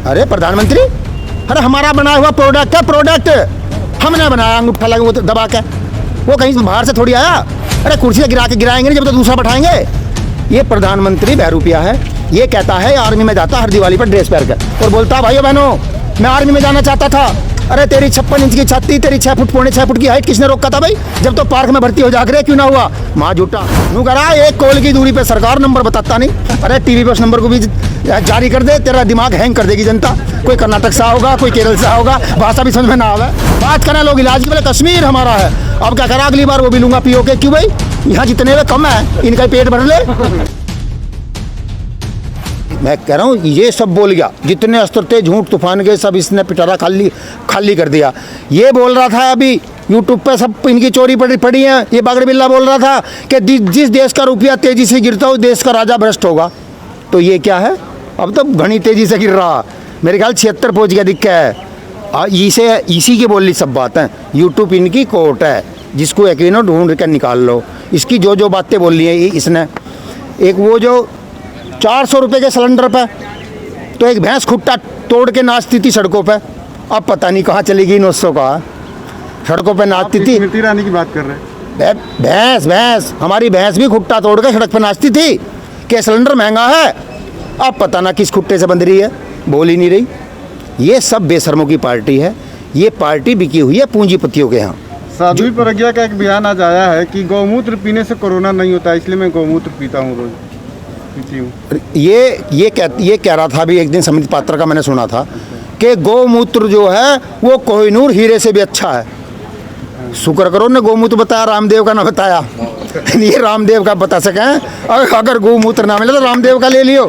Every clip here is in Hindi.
अरे प्रधानमंत्री, अरे हमारा बना हुआ प्रोडक्ट है, प्रोडक्ट हमने बनाया, अंगूठा लगा वो दबा के, वो कहीं बाहर से थोड़ी आया। अरे कुर्सी से गिरा के गिराएंगे नहीं जब तो दूसरा बैठाएंगे। ये प्रधानमंत्री बहरूपिया है, ये कहता है आर्मी में जाता हर दिवाली पर ड्रेस पहन कर और बोलता भाइयों बहनों मैं आर्मी में जाना चाहता था। अरे तेरी 56 इंच की छाती, तेरी 6 फुट पौने 6 फुट की हाइट किसने रोका था भाई? जब तो पार्क में भर्ती हो जाकर क्यों ना हुआ? माँ झूठा नू करा, एक कॉल की दूरी पे सरकार नंबर बताता नहीं। अरे टीवी पे उस नंबर को भी जारी कर दे, तेरा दिमाग हैंग कर देगी जनता। कोई कर्नाटक से होगा, कोई केरल से होगा, भाषा भी समझ में ना आवे। बात करें लोग इलाज की, बोले कश्मीर हमारा है, अब क्या करा अगली बार वो भी लूंगा पीओ के। क्यों भाई? यहाँ जितने में कम है इनका पेट भर ले। मैं कह रहा हूँ ये सब बोल गया, जितने अस्त्र थे झूठ तूफान के सब इसने पिटारा खाली कर दिया। ये बोल रहा था अभी यूट्यूब पे सब इनकी चोरी पड़ी है, ये बागड़ बिल्ला बोल रहा था कि जिस देश का रुपया तेजी से गिरता हो देश का राजा भ्रष्ट होगा। तो ये क्या है? अब तो घनी तेजी से गिर रहा, मेरे ख्याल 76 पहुँच गया दिक्कत है। इसी की बोली सब बात है। यूट्यूब इनकी कोर्ट है, जिसको यकीन ढूंढ कर निकाल लो। इसकी जो बातें बोल ली है इसने, एक वो जो 400 रुपये के सिलेंडर पे तो एक भैंस खुट्टा तोड़ के नाचती थी सड़कों पे, अब पता नहीं कहाँ चली गई 900 का। सड़कों पे नाचती थी। स्मृति ईरानी की बात कर रहे हैं। भैंस हमारी भैंस भी खुट्टा तोड़ के सड़क पे नाचती थी कि सिलेंडर महंगा है, अब पता ना किस खुट्टे से बंध रही है, बोल ही नहीं रही। ये सब बेशर्मों की पार्टी है, ये पार्टी बिकी हुई है पूंजीपतियों के यहाँ। साध्वी प्रज्ञा का एक बयान आज आया है कि गौमूत्र पीने से कोरोना नहीं होता, इसलिए मैं गौमूत्र पीता हूँ रोज। ये कह रहा था अभी एक दिन समिति पात्र का मैंने सुना था कि गौमूत्र जो है वो कोहिनूर हीरे से भी अच्छा है। शुक्र करो ने गौमूत्र बताया, रामदेव का ना बताया। ये रामदेव का बता सके, अगर गौमूत्र ना मिले तो रामदेव का ले लियो।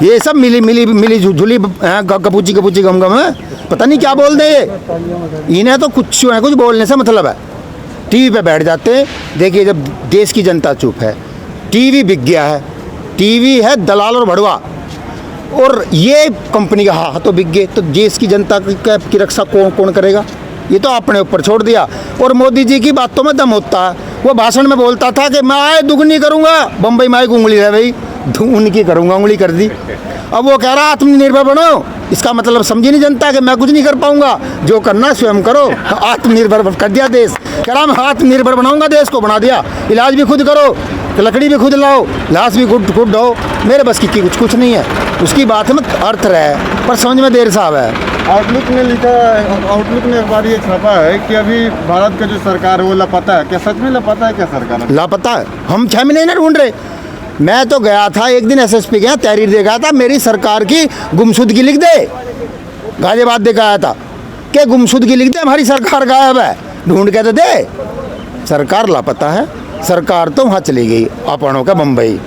ये सब मिली झुली कपूची गम है, पता नहीं क्या बोल दे ये। इन्हें तो कुछ बोलने से मतलब है। टीवी पे बैठ जाते, देखिए जब देश की जनता चुप है, टीवी बिक गया है, टीवी है दलाल और भड़वा, और ये कंपनी का हाथों बिक गए, तो देश की जनता की रक्षा कौन करेगा? ये तो अपने ऊपर छोड़ दिया। और मोदी जी की बातों में दम होता है। वो भाषण में बोलता था कि मैं आय दुगनी करूँगा, बम्बई में उंगली है भाई, उनकी करूँगा, उंगली कर दी। अब वो कह रहा आत्मनिर्भर बनो, इसका मतलब समझी नहीं जनता कि मैं कुछ नहीं कर पाऊंगा, जो करना स्वयं करो। आत्मनिर्भर कर दिया देश, कह रहा मैं आत्मनिर्भर बनाऊंगा देश को, बना दिया। इलाज भी खुद करो, लकड़ी भी खुद लाओ, लाश भी खुद ढो, मेरे बस की कुछ नहीं है। उसकी बात में अर्थ रहे पर समझ में देर साहब है। आउटलुक ने लिखा, आउटलुक ने एक बार ये छापा है कि अभी भारत का जो सरकार है वो लापता है। क्या सच में लापता है? क्या सरकार लापता है? हम 6 महीने ना ढूंढ रहे। मैं तो गया था एक दिन SSP के यहाँ तहरीर दे गया था, मेरी सरकार की गुमशुदगी लिख दे। गाजियाबाद दे आया था कि गुमशुदगी लिख दे, हमारी सरकार गायब है, ढूंढ के तो दे। सरकार लापता है, सरकार तो वहाँ चली गई अपनों का बम्बई।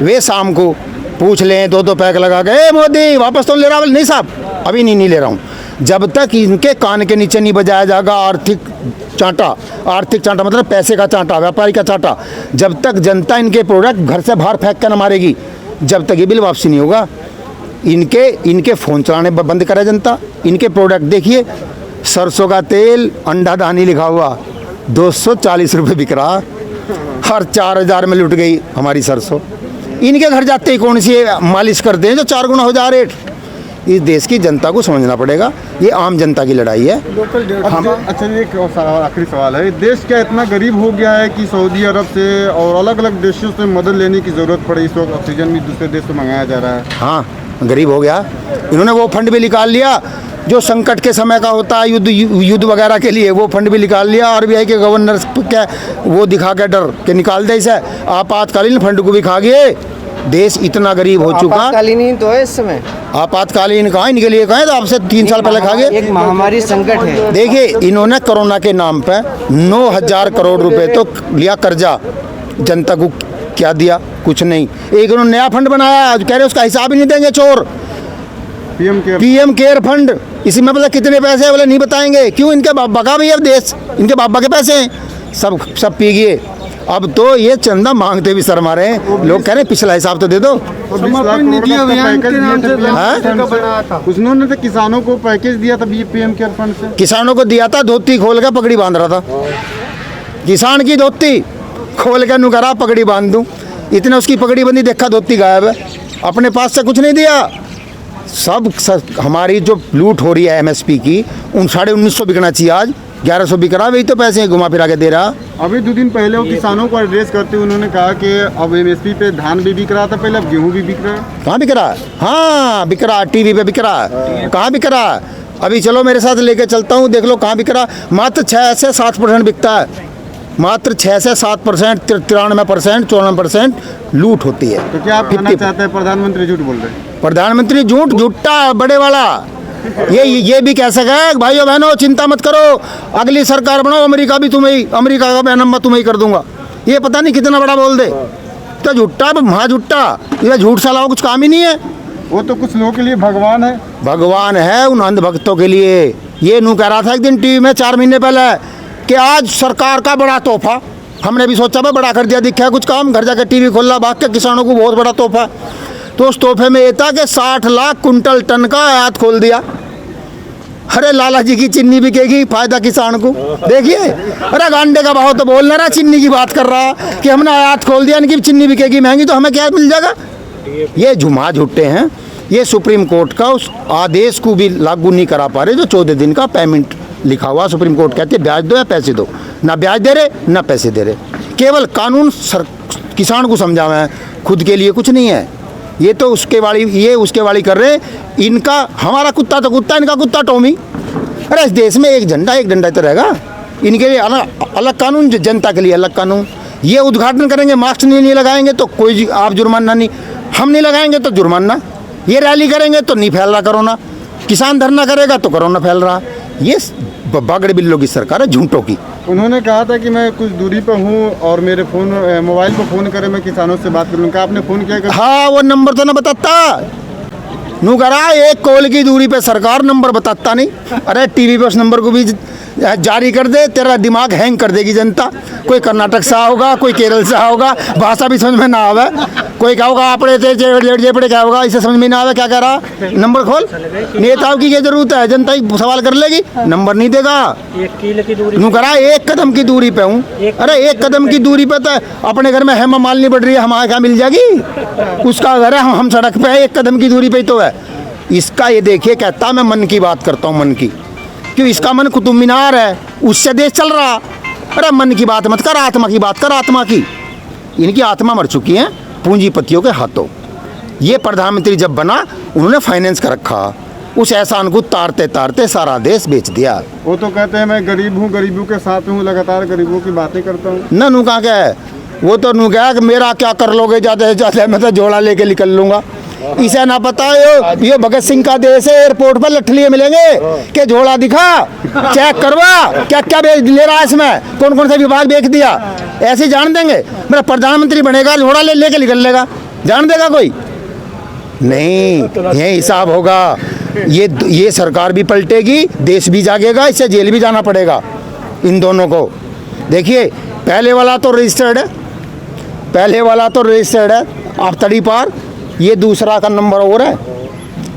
वे शाम को पूछ लें 2-2 पैक लगा के, मोदी वापस तो ले रहा? नहीं साहब अभी नहीं ले रहा हूँ। जब तक इनके कान के नीचे नहीं बजाया जाएगा आर्थिक चांटा मतलब पैसे का चांटा, व्यापारी का चांटा, जब तक जनता इनके प्रोडक्ट घर से बाहर फेंक कर न मारेगी, जब तक ये बिल वापसी नहीं होगा। इनके फ़ोन चलाने बंद करे जनता। इनके प्रोडक्ट देखिए, सरसों का तेल अंडा दानी लिखा हुआ 240 रुपये बिक रहा, हर 4000 में लुट गई हमारी सरसों। इनके घर जाते ही कौन सी मालिश करते हैं जो 4 गुना हो जा रेट। इस देश की जनता को समझना पड़ेगा, ये आम जनता की लड़ाई है। अच्छा एक आखिरी सवाल है, देश क्या इतना गरीब हो गया है कि सऊदी अरब से और अलग अलग देशों से मदद लेने की ज़रूरत पड़ी? इस वक्त ऑक्सीजन भी दूसरे देश से मंगाया जा रहा है। हाँ गरीब हो गया। इन्होंने वो फंड भी निकाल लिया जो संकट के समय का होता है, युद्ध वगैरह के लिए, वो फंड भी निकाल लिया। RBI के गवर्नर क्या वो दिखा के डर के निकाल दे, इसे आपातकालीन फंड को भी खा गए। देश इतना गरीब हो चुका। आपातकालीन ही तो है इस समय। आपातकालीन कहाँ इनके लिए कहें तो आपसे 3 साल पहले खा गए। एक महामारी संकट है। देखिए इन्होंने कोरोना के नाम पे 9000 करोड़ रुपए तो लिया कर्जा, जनता को क्या दिया? कुछ नहीं। एक इन्होंने नया फंड बनाया, कह रहे उसका हिसाब ही नहीं देंगे चोर। PM केयर फंड, इसी में मतलब कितने पैसे है बोले नहीं बताएंगे। क्यों? इनके बाबा का भी अब देश, इनके बाबा के पैसे हैं, सब पी गए। अब तो ये चंदा मांगते भी शर्मा रहे हैं। लोग कह रहे हैं पिछला हिसाब तो दे दो। उन्होंने तो किसानों को पैकेज दिया था PM केयर फंड से। किसानों को दिया था, धोती खोल के पगड़ी बांध रहा था। किसान की धोती खोल के नुकरा पगड़ी बांध दूं, इतने उसकी पगड़ी बंदी, देखा धोती गायब है। अपने पास से कुछ नहीं दिया, हमारी जो लूट हो रही है एमएसपी की, उन 1950 बिकना चाहिए, आज 1100 बिक रहा, वही तो पैसे घुमा फिरा के दे रहा। अभी 2 दिन पहले वो किसानों को एड्रेस करते हुए उन्होंने कहा कि अब एमएसपी पे धान भी बिक रहा था पहले, अब गेहूं भी बिक रहा है। कहाँ बिक रहा है? हाँ बिक रहा, टीवी पे बिक रहा है। कहाँ बिक रहा है? अभी चलो मेरे साथ लेके चलता हूँ, देख लो कहाँ बिक रहा। मात्र 6 से 7% बिकता है, मात्र 6 से 7%, 93%, 54% लूट होती है। तो क्या आप कहना चाहते हैं प्रधानमंत्री झूठ बोल रहे हैं? प्रधानमंत्री झूठा बड़े वाला ये भी कह सका है, भाइयों बहनों चिंता मत करो, अगली सरकार बनाओ, अमेरिका का मैं नंबर तुम्हें ही कर दूंगा। ये पता नहीं कितना बड़ा बोल दे, तो झूठा महाझूठा, ये झूठ साला कुछ काम ही नहीं है। वो तो कुछ लोगों के लिए भगवान है, भगवान है उन अंध भक्तों के लिए। ये नू कह रहा था एक दिन टीवी में 4 महीने पहले कि आज सरकार का बड़ा तोहफा, हमने भी सोचा भाई बड़ा कर दिया, दिखा है कुछ काम, घर जाकर टीवी खोला, भाग के किसानों को बहुत बड़ा तोहफा। तो उस तोहफे में ये था कि 60 लाख कुंटल टन का आयात खोल दिया। अरे लाला जी की चीनी बिकेगी, फायदा किसान को। देखिए अरे गांडे का भाव तो बोल ना रहा, चीनी की बात कर रहा कि हमने आयात खोल दिया, इनकी चीनी बिकेगी महंगी, तो हमें क्या मिल जाएगा। ये झूठे हैं। ये सुप्रीम कोर्ट का उस आदेश को भी लागू नहीं करा पा रहे जो 14 दिन का पेमेंट लिखा हुआ। सुप्रीम कोर्ट कहती है ब्याज दो या पैसे दो, ना ब्याज दे रहे ना पैसे दे रहे, केवल कानून किसान को समझावे हैं, खुद के लिए कुछ नहीं है। ये तो उसके वाली कर रहे हैं। इनका हमारा कुत्ता तो कुत्ता, इनका कुत्ता टॉमी। अरे इस देश में एक डंडा तो रहेगा, इनके लिए अलग कानून, जनता के लिए अलग कानून। ये उद्घाटन करेंगे, मास्क नहीं लगाएंगे तो कोई आप जुर्माना नहीं, हम नहीं लगाएंगे तो जुर्माना। ये रैली करेंगे तो नहीं फैल रहा कोरोना, किसान धरना करेगा तो कोरोना फैल रहा। ये बागड़े बिल्लों की सरकार है, झूठों की। उन्होंने कहा था कि मैं कुछ दूरी पर हूँ और मेरे मोबाइल पर फ़ोन करे, मैं किसानों से बात करूँगा। आपने फ़ोन किया? हाँ वो नंबर तो ना बताता, नू करा 1 कॉल की दूरी पे सरकार नंबर बताता नहीं। अरे टीवी पे उस नंबर को भी जारी कर दे, तेरा दिमाग हैंग कर देगी जनता। कोई कर्नाटक से होगा, कोई केरल से होगा, भाषा भी समझ में ना आवे, कोई क्या होगा आपड़े जेपड़े क्या होगा, इसे समझ में ना आवे क्या कह रहा। नंबर खोल, नेताओं की क्या जरूरत है, जनता ही सवाल कर लेगी, नंबर नहीं देगा। 1 करा 1 कदम की दूरी पे हूँ। अरे 1 कदम की दूरी पे तो अपने घर में हेमा मालिनी बढ़ रही है, हमारे क्या मिल जाएगी, उसका घर है, हम सड़क पे है, 1 कदम की दूरी पे तो है। इसका ये देखिए, कहता मैं मन की बात करता हूँ, मन की, क्यों इसका मन कुतुब मीनार है, उससे देश चल रहा। अरे मन की बात मत कर, आत्मा की बात कर, आत्मा की। इनकी आत्मा मर चुकी है पूंजीपतियों के हाथों। ये प्रधानमंत्री जब बना उन्होंने फाइनेंस कर रखा, उस एहसान को तारते तारते सारा देश बेच दिया। वो तो कहते हैं मैं गरीब हूँ, गरीबों के साथ हूँ, लगातार गरीबों की बातें करता हूँ। ना नू कहाँ क्या है, वो तो नू क्या है कि मेरा क्या कर लोगे, ज़्यादा से ज़्यादा मैं तो झोला लेके निकल लूँगा। इसे ना पता ये भगत सिंह का देश है, एयरपोर्ट पर लठलिए मिलेंगे कि झोला दिखा, चेक करवा, क्या क्या ले रहा है इसमें, कौन कौन सा विभाग बेच दिया, ऐसे जान देंगे। मेरा प्रधानमंत्री बनेगा, झोला लेके निकल लेगा, जान देगा कोई नहीं। यही हिसाब होगा। ये सरकार भी पलटेगी, देश भी जागेगा, इससे जेल भी जाना पड़ेगा इन दोनों को। देखिए पहले वाला तो रजिस्टर्ड है, आप तड़ी पार, ये दूसरा का नंबर और है,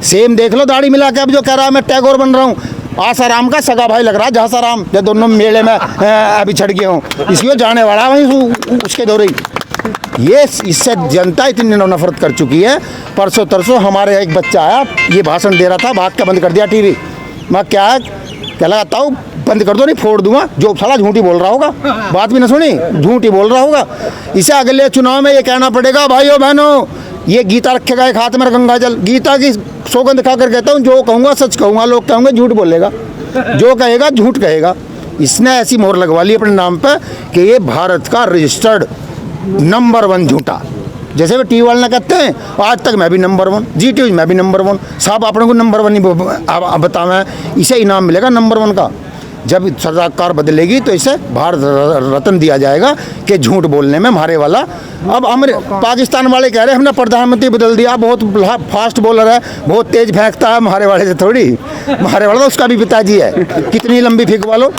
सेम देख लो, दाढ़ी मिला के। अब जो कह रहा है मैं टैगोर बन रहा हूँ, आसाराम का सगा भाई लग रहा है, जहासाराम, ये दोनों मेले में अभी छड़ गए हूँ, इसलिए जाने वाला वहीं उसके दौरे। ये इससे जनता इतनी नफरत कर चुकी है। परसों तरसों हमारे एक बच्चा आया, ये भाषण दे रहा था, भाग के बंद कर दिया टीवी। मैं क्या लगाता हूँ, बंद कर दो नहीं फोड़ दूंगा, जो साला झूठी बोल रहा होगा, बात भी ना सुनी, झूठी बोल रहा होगा। इसे अगले चुनाव में ये कहना पड़ेगा, भाइयों बहनों, ये गीता रखेगा एक हाथ में गंगा जल, गीता की सौगंध खा कर कहता हूँ, जो कहूँगा सच कहूँगा, लोग कहेंगे झूठ बोलेगा, जो कहेगा झूठ कहेगा। इसने ऐसी मोहर लगवा ली अपने नाम पे कि ये भारत का रजिस्टर्ड नंबर 1 झूठा। जैसे वे टीवी वाले ना कहते हैं, आज तक मैं भी नंबर 1, GTV में भी नंबर 1, साहब अपने को नंबर 1 ही बतावे, इसे इनाम मिलेगा नंबर 1 का। जब सरकार बदलेगी तो इसे भारत रत्न दिया जाएगा कि झूठ बोलने में मारे वाला। अब पाकिस्तान वाले कह रहे हैं हमने प्रधानमंत्री बदल दिया, बहुत फास्ट बॉलर है, बहुत तेज फेंकता है, मारे वाले से थोड़ी, मारे वाला तो उसका भी पिताजी है, कितनी लंबी फेंक वालो।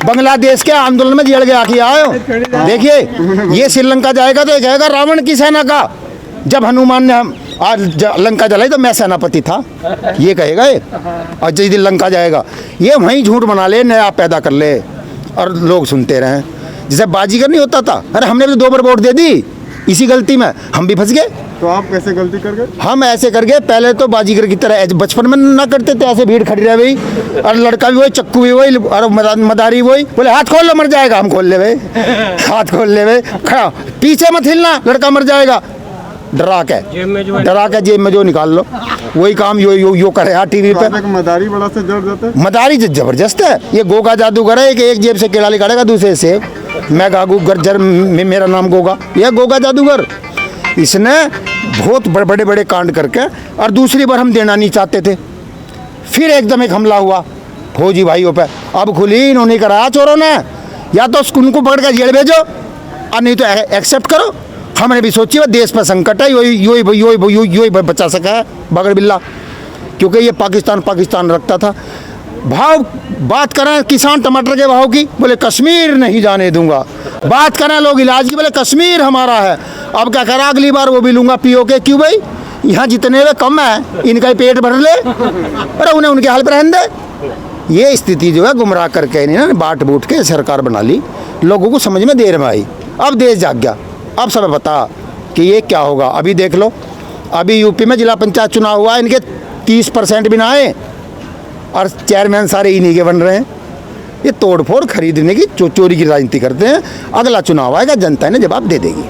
बांग्लादेश के आंदोलन में जड़ गया कि आयो, देखिए ये श्रीलंका जाएगा तो कहेगा रावण की सेना का, जब हनुमान ने आज लंका जलाई तो मैं सेनापति था, ये कहेगा ये। और जिस दिन लंका जाएगा ये वहीं झूठ बना ले, नया पैदा कर ले और लोग सुनते रहें। जैसे बाजीगर नहीं होता था, अरे हमने भी तो 2 बार वोट दे दी, इसी गलती में हम भी फंस गए। तो आप कैसे गलती कर गए? हम ऐसे कर गए, पहले तो बाजीगर की तरह बचपन में ना करते थे, ऐसे भीड़ खड़ी रह गई और लड़का भी वही, चक्कू भी वही और मदारी वही, बोले हाथ खोल लो मर जाएगा, हम खोल ले भाई हाथ खोल ले भाई, खड़ा पीछे मत हिलना लड़का मर जाएगा, डरा के जेब में जो निकाल लो, वही काम यो करे यार टीवी तो पे। आप एक मदारी बड़ा से जड़ जाता है। मदारी जबरदस्त है, ये गोगा जादूगर है कि एक जेब से केला निकालेगा दूसरे से, मैं गागू गर्जर मेरा नाम गोगा, यह गोगा जादूगर। इसने बहुत बड़े बड़े कांड करके, और दूसरी बार हम देना नहीं चाहते थे, फिर एकदम एक हमला हुआ फौजी भाइयों पे, अब खुली इन्होंने कराया चोरों ने, या तो उनको पकड़ कर जेल भेजो और नहीं तो एक्सेप्ट करो। हमने भी सोची वो देश पर संकट है, यो बचा सका है बगड़ बिल्ला, क्योंकि ये पाकिस्तान रखता था। भाव बात करें किसान टमाटर के भाव की, बोले कश्मीर नहीं जाने दूंगा, बात करें लोग इलाज की, बोले कश्मीर हमारा है। अब क्या करा, अगली बार वो भी लूंगा पीओ के, क्यों भाई यहाँ जितने वे कम है इनका ही पेट भर ले, अरे उन्हें उनके हाल पर रहने दे। ये स्थिति जो है गुमराह करके इन्होंने बाट बूट के सरकार बना ली, लोगों को समझ में देर में आई, अब देश जाग गया, अब सब पता कि ये क्या होगा। अभी देख लो, अभी यूपी में जिला पंचायत चुनाव हुआ, इनके 30% भी ना आए और चेयरमैन सारे इन्हीं के बन रहे हैं। ये तोड़फोड़ खरीदने की चोरी की राजनीति करते हैं। अगला चुनाव आएगा, जनता ने जवाब दे देगी।